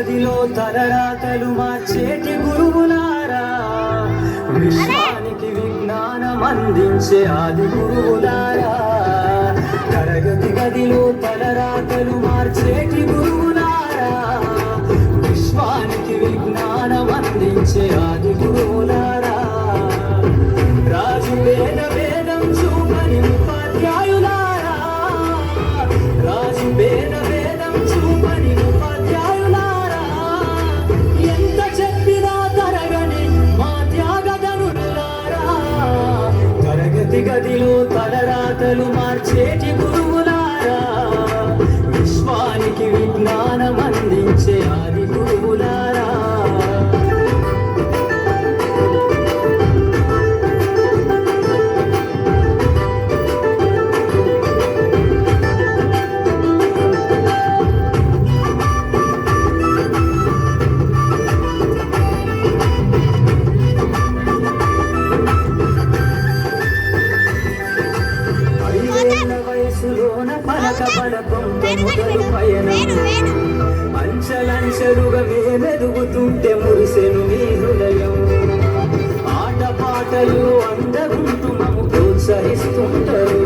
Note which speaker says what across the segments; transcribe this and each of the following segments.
Speaker 1: గదిలో తలరాతలు మార్చేటి గురువులారా, విశ్వానికి విజ్ఞానం అందించే ఆది గురువులారా. తరగతి గదిలో తలరాతలు మార్చేటి గురువులారా, విశ్వానికి విజ్ఞానం అందించే ఆది గురువులారా. రాజు వేదం చూపని ఉపాధ్యాయులారా, రాజు వేదం చూపని ఉపాధ్యాయులారా. ఎంత చెప్పినా తరగని మా త్యాగధనులారా, తరగతి గదిలో తలరాతలు మార్చేటి గురువులారా, విశ్వానికి విజ్ఞానం అందించే ఆది గురువులారా. వయసులోన పలక పలకొంటె పయనం, అంచలంచెలుగా మేమెదుగుతుంటే మురిసెను మీ హృదయం. ఆట పాటలు అందగుంటూ మము ప్రోత్సహిస్తుంటారు,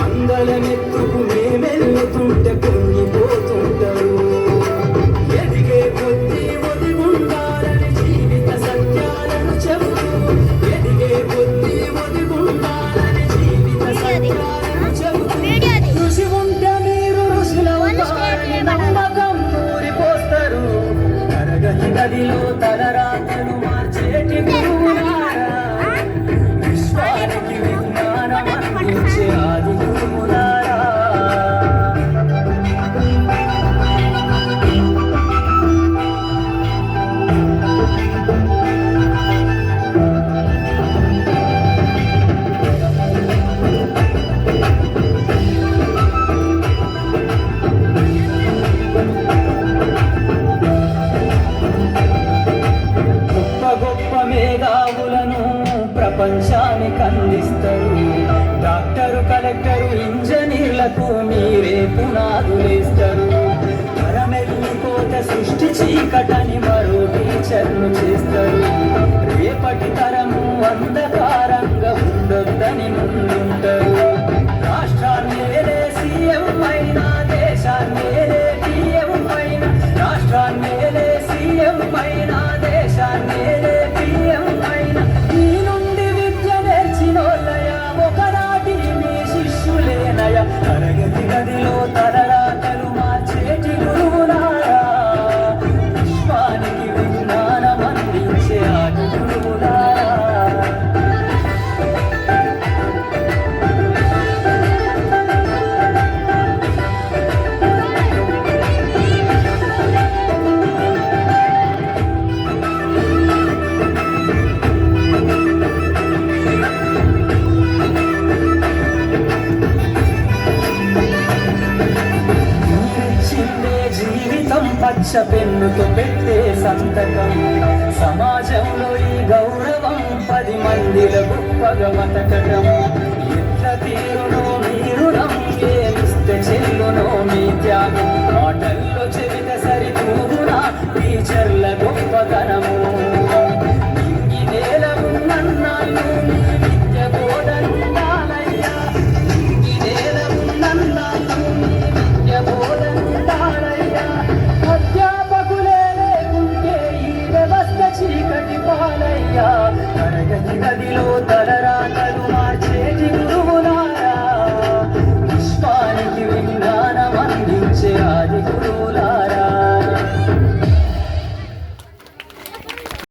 Speaker 1: అందలమెత్తుకు మేమెల్లుతుంటే పొంగిపోతుంటారు. ఎదిగే కొద్దీ ఒదిగుండాలని జీవిత సత్యాలను చెబుతూ, ఎదిగే కొద్దీ ఒదిగుండాలని జీవిత సత్యాలను చెబుతూ, ఋషి ఉంటే మీరు ఋషులవుతారని నమ్మకం ఊరిపోస్తారు. తరగతి గదిలో తలరాతలు మార్చేటి గురువులారా, విశ్వానికి విజ్ఞానం అందించే ఆది గురువులారా. మేధావులను ప్రపంచానికి అందిస్తారు. డాక్టరు, కలెక్టరు, ఇంజనీర్లకు మీరే పునాదులేస్తారు. తరమెల్లిపోత సృష్టి చీకటని మరో టీచర్ను చేస్తారు. రేపటి తరము అంధకారంగా ఉండొద్దని ముందుంటారు. రాష్ట్రాన్నేలే సీఎం పైన, దేశాన్నేలే టీఎం పైన, రాష్ట్రాన్నేలే సీఎం పైన, దేశాన్నేలే టీఎం పైన. మీ నుండి విద్య నేర్చినోళ్ళయ, ఒకనాటి మీ శిష్యులేనయ. తరగతి గదిలో తలరాతలు మార్చేటి గురువులారా, విశ్వానికి విజ్ఞానం అందించే ఆది గురువులారా. పచ్చ పెన్నుతో పెట్టే సంతకం, సమాజంలో ఈ గౌరవం 10 మందిల గొప్పగా బతకడం. ఎట్ల తీరునో మీ రుణం, ఏమిస్తే చెల్లునో మీ త్యాగం, మాటల్లో